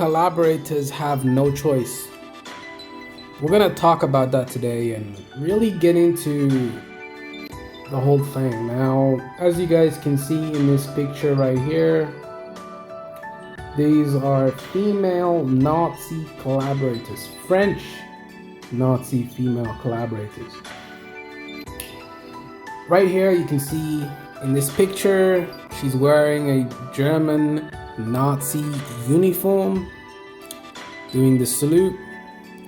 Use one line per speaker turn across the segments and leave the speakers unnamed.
collaborators have no choice? We're gonna talk about that today and really get into the whole thing. Now, as you guys can see in this picture right here, these are female Nazi collaborators, French Nazi female collaborators. Right here you can see in this picture, she's wearing a German Nazi uniform, doing the salute.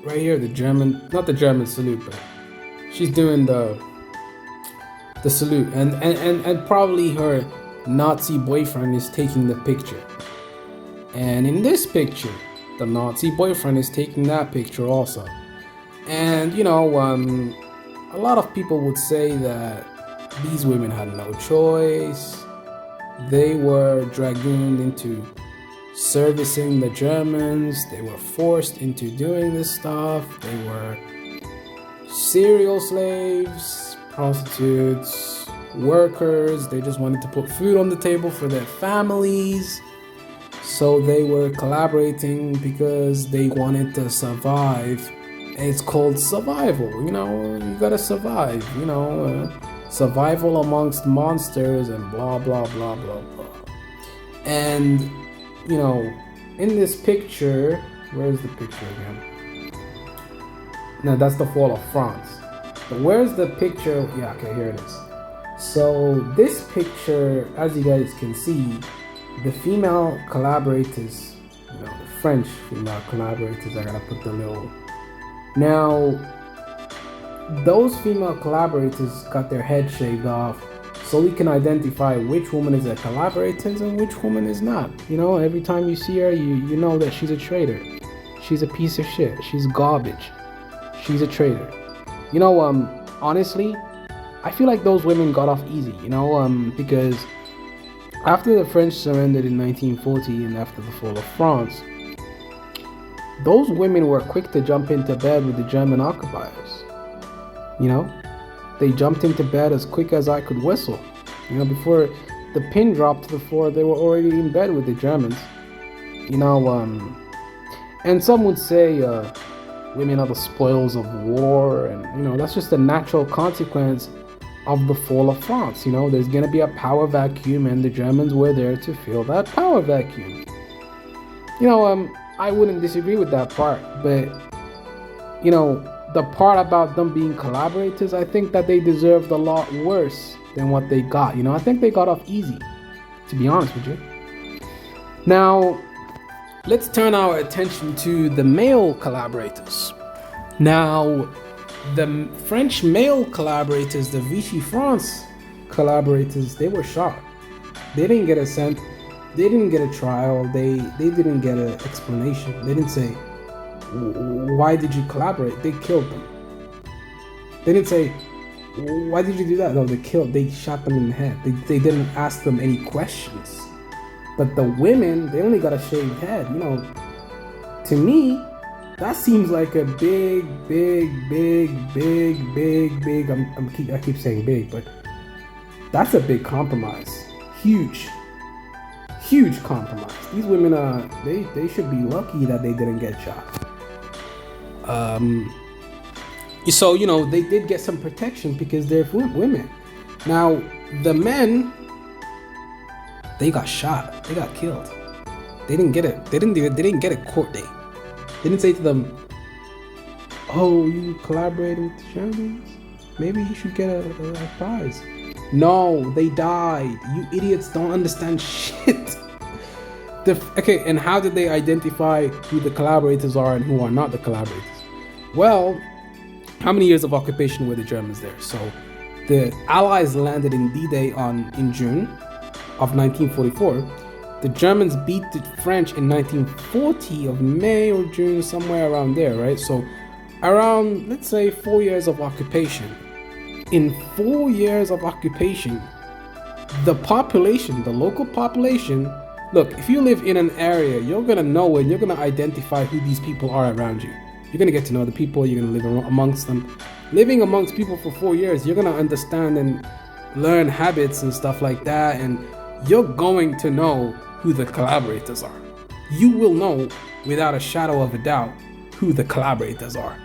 Right here, the German, not the German salute, but she's doing the salute, and probably her Nazi boyfriend is taking the picture. And in this picture, the Nazi boyfriend is taking that picture also. And you know, a lot of people would say that these women had no choice. They were dragooned into servicing the Germans. They were forced into doing this stuff. They were serial slaves, prostitutes, workers. They just wanted to put food on the table for their families. So they were collaborating because they wanted to survive. It's called survival, you know, you gotta survive, you know, survival amongst monsters and blah, blah, blah, blah, blah. And, you know, in this picture, where's the picture again? No, that's the fall of France. But where's the picture? Yeah, okay, here it is. So this picture, as you guys can see, the female collaborators, you know, the French female collaborators, I gotta put the little. Now, those female collaborators got their head shaved off so we can identify which woman is a collaborator and which woman is not. You know, every time you see her, you know that she's a traitor. She's a piece of shit. She's garbage. She's a traitor. You know, honestly, I feel like those women got off easy, you know, because after the French surrendered in 1940 and after the fall of France, those women were quick to jump into bed with the German occupiers. You know, they jumped into bed as quick as I could whistle. You know, before the pin dropped to the floor, they were already in bed with the Germans. You know, and some would say women are the spoils of war, and you know, that's just a natural consequence of the fall of France. You know, there's gonna be a power vacuum, and the Germans were there to fill that power vacuum. You know, I wouldn't disagree with that part, but you know, the part about them being collaborators, I think that they deserved a lot worse than what they got. You know, I think they got off easy, to be honest with you. Now, let's turn our attention to the male collaborators. Now, the French male collaborators, the Vichy France collaborators, they were shot. They didn't get a they didn't get a trial. They didn't get an explanation. They didn't say, why did you collaborate? They killed them. They didn't say, why did you do that? No, they shot them in the head. They didn't ask them any questions. But the women, they only got a shaved head. You know, to me, that seems like a big, I keep saying big, but that's a big compromise. Huge compromise. These women they should be lucky that they didn't get shot. So you know, they did get some protection because they're women. Now the men, they got shot. They got killed. They didn't get it. They didn't get a court date. They didn't say to them, "Oh, you collaborated with the Germans? Maybe you should get a prize." No, they died. You idiots don't understand shit. Okay, and how did they identify who the collaborators are and who are not the collaborators? Well, how many years of occupation were the Germans there? So the Allies landed in D-Day in June of 1944. The Germans beat the French in 1940 of May or June, somewhere around there, right? So around, let's say, 4 years of occupation. In 4 years of occupation, the population, the local population, look, if you live in an area, you're gonna know and you're gonna identify who these people are around you. You're gonna get to know the people, you're gonna live amongst them. Living amongst people for 4 years, you're gonna understand and learn habits and stuff like that, and you're going to know who the collaborators are. You will know without a shadow of a doubt who the collaborators are.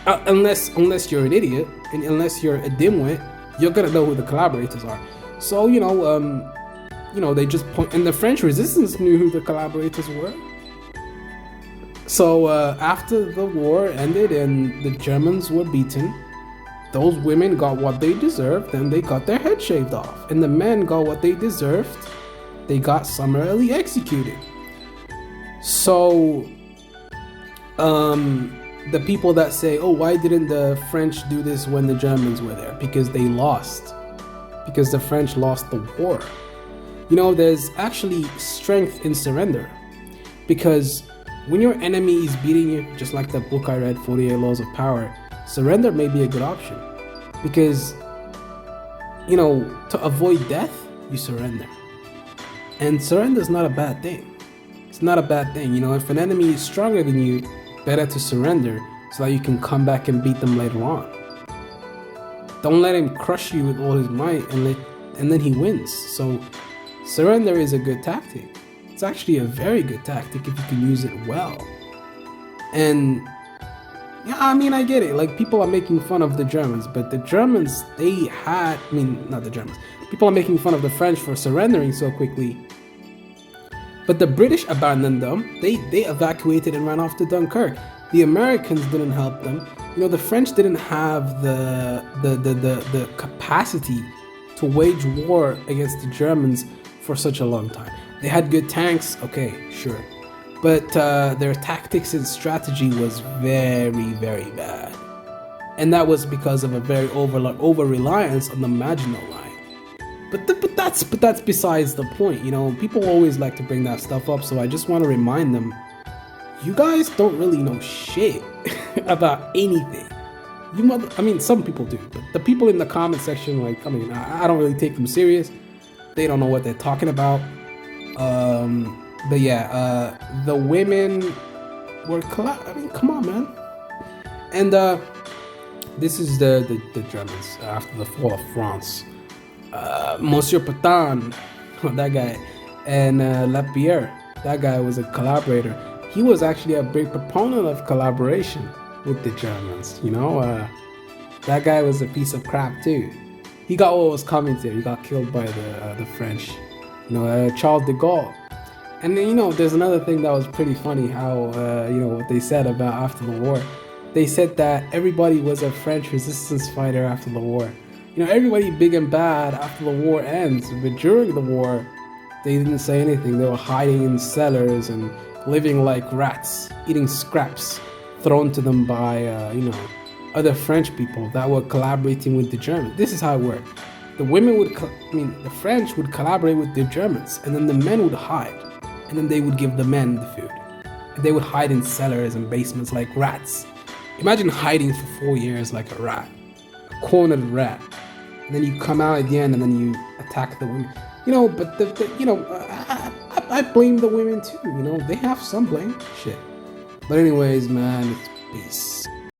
Unless you're an idiot and unless you're a dimwit, you're gonna know who the collaborators are. So they just point, and the French resistance knew who the collaborators were. So after the war ended and the Germans were beaten, those women got what they deserved and they got their head shaved off. And the men got what they deserved. They got summarily executed. So the people that say, oh, why didn't the French do this when the Germans were there? Because they lost. Because the French lost the war. There's actually strength in surrender. Because when your enemy is beating you, just like the book I read, 48 Laws of Power, surrender may be a good option. Because, to avoid death, you surrender. And surrender is not a bad thing. It's not a bad thing. If an enemy is stronger than you, better to surrender so that you can come back and beat them later on. Don't let him crush you with all his might and then he wins. So surrender is a good tactic. It's actually a very good tactic if you can use it well. And yeah, I get it. Like, people are making fun of the Germans, but the Germans, not the Germans. People are making fun of the French for surrendering so quickly. But the British abandoned them. They evacuated and ran off to Dunkirk. The Americans didn't help them. The French didn't have the capacity to wage war against the Germans for such a long time. They had good tanks, okay, sure. But their tactics and strategy was very, very bad. And that was because of a very over-reliance on the Maginot Line. But that's besides the point. People always like to bring that stuff up, so I just want to remind them, you guys don't really know shit about anything. Some people do, but the people in the comment section, I don't really take them serious. They don't know what they're talking about. But yeah, the women were come on, man. And this is the Germans after the fall of France. Monsieur Pétain, that guy, and Lapierre, that guy was a collaborator. He was actually a big proponent of collaboration with the Germans. That guy was a piece of crap too. He got what was coming to him. He got killed by the French. Charles de Gaulle. And then, there's another thing that was pretty funny, how, what they said about after the war. They said that everybody was a French resistance fighter after the war. Everybody big and bad after the war ends, but during the war, they didn't say anything. They were hiding in cellars and living like rats, eating scraps thrown to them by, other French people that were collaborating with the Germans. This is how it worked. The French would collaborate with the Germans, and then the men would hide. And then they would give the men the food. And they would hide in cellars and basements like rats. Imagine hiding for 4 years like a rat, a cornered rat. And then you come out at the end and then you attack the women. But I blame the women too. They have some blame. Shit. But anyways, man, it's peace.